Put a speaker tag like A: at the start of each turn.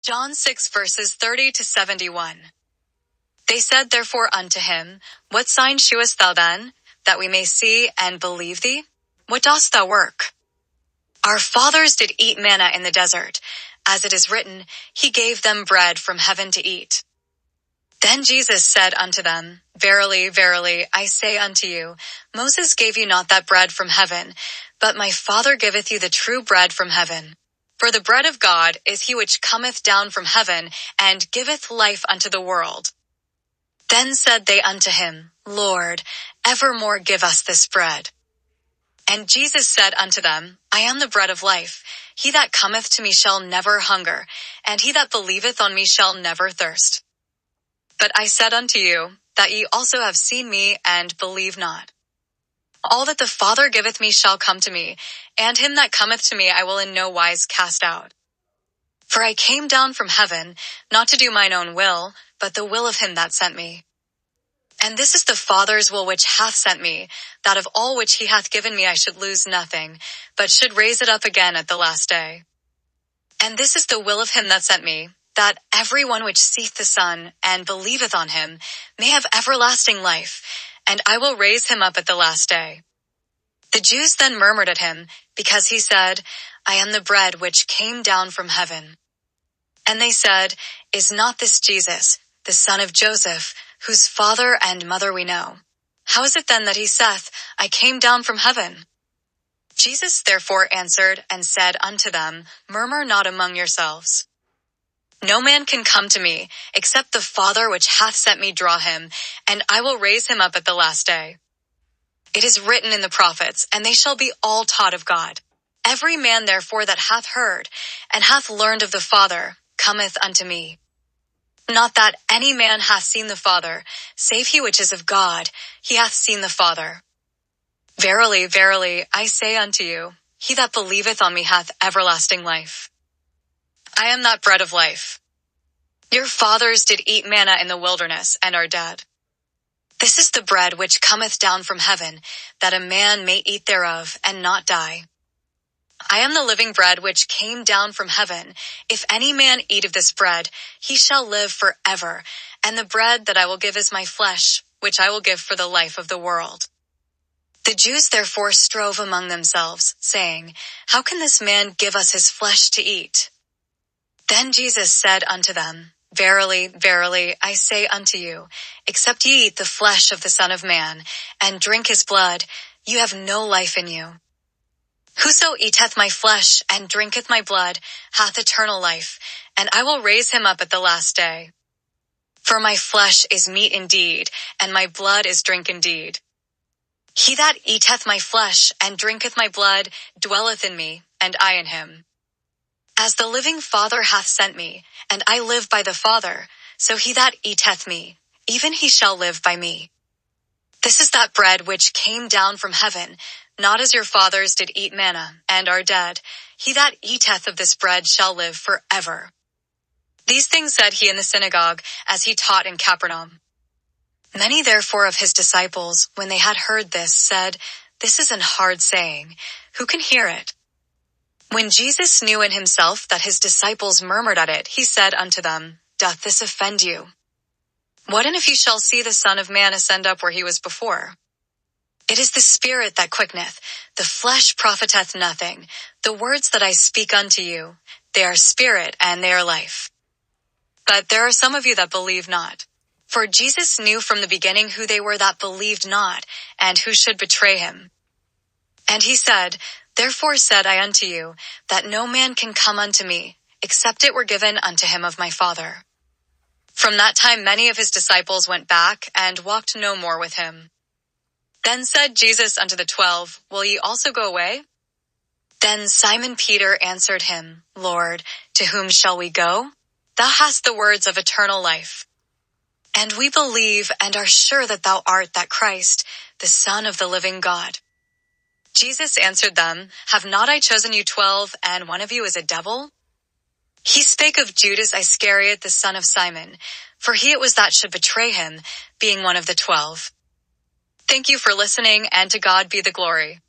A: John 6 verses 30 to 71. They said therefore unto him, What sign shewest thou then, that we may see and believe thee? What dost thou work? Our fathers did eat manna in the desert. As it is written, He gave them bread from heaven to eat. Then Jesus said unto them, Verily, verily, I say unto you, Moses gave you not that bread from heaven, but my Father giveth you the true bread from heaven. For the bread of God is he which cometh down from heaven, and giveth life unto the world. Then said they unto him, Lord, evermore give us this bread. And Jesus said unto them, I am the bread of life. He that cometh to me shall never hunger, and he that believeth on me shall never thirst. But I said unto you, that ye also have seen me, and believe not. All that the Father giveth me shall come to me, and him that cometh to me I will in no wise cast out. For I came down from heaven, not to do mine own will, but the will of him that sent me. And this is the Father's will which hath sent me, that of all which he hath given me I should lose nothing, but should raise it up again at the last day. And this is the will of him that sent me, that every one which seeth the Son, and believeth on him, may have everlasting life, and I will raise him up at the last day. The Jews then murmured at him, because he said, I am the bread which came down from heaven. And they said, Is not this Jesus, the son of Joseph, whose father and mother we know? How is it then that he saith, I came down from heaven? Jesus therefore answered and said unto them, Murmur not among yourselves. No man can come to me, except the Father which hath sent me draw him, and I will raise him up at the last day. It is written in the prophets, and they shall be all taught of God. Every man therefore that hath heard, and hath learned of the Father, cometh unto me. Not that any man hath seen the Father, save he which is of God, he hath seen the Father. Verily, verily, I say unto you, he that believeth on me hath everlasting life. I am that bread of life. Your fathers did eat manna in the wilderness, and are dead. This is the bread which cometh down from heaven, that a man may eat thereof, and not die. I am the living bread which came down from heaven. If any man eat of this bread, he shall live forever, and the bread that I will give is my flesh, which I will give for the life of the world. The Jews therefore strove among themselves, saying, How can this man give us his flesh to eat? Then Jesus said unto them, Verily, verily, I say unto you, except ye eat the flesh of the Son of Man, and drink his blood, you have no life in you. Whoso eateth my flesh, and drinketh my blood, hath eternal life, and I will raise him up at the last day. For my flesh is meat indeed, and my blood is drink indeed. He that eateth my flesh, and drinketh my blood, dwelleth in me, and I in him. As the living Father hath sent me, and I live by the Father, so he that eateth me, even he shall live by me. This is that bread which came down from heaven, not as your fathers did eat manna, and are dead. He that eateth of this bread shall live forever. These things said he in the synagogue, as he taught in Capernaum. Many therefore of his disciples, when they had heard this, said, This is an hard saying. Who can hear it? When Jesus knew in himself that his disciples murmured at it, he said unto them, Doth this offend you? What and if ye shall see the Son of Man ascend up where he was before? It is the Spirit that quickeneth, the flesh profiteth nothing. The words that I speak unto you, they are spirit and they are life. But there are some of you that believe not. For Jesus knew from the beginning who they were that believed not, and who should betray him. And he said, Therefore said I unto you, that no man can come unto me, except it were given unto him of my Father. From that time many of his disciples went back, and walked no more with him. Then said Jesus unto the 12, Will ye also go away? Then Simon Peter answered him, Lord, to whom shall we go? Thou hast the words of eternal life. And we believe and are sure that thou art that Christ, the Son of the living God. Jesus answered them, Have not I chosen you 12, and one of you is a devil? He spake of Judas Iscariot the son of Simon, for he it was that should betray him, being one of the 12. Thank you for listening, and to God be the glory.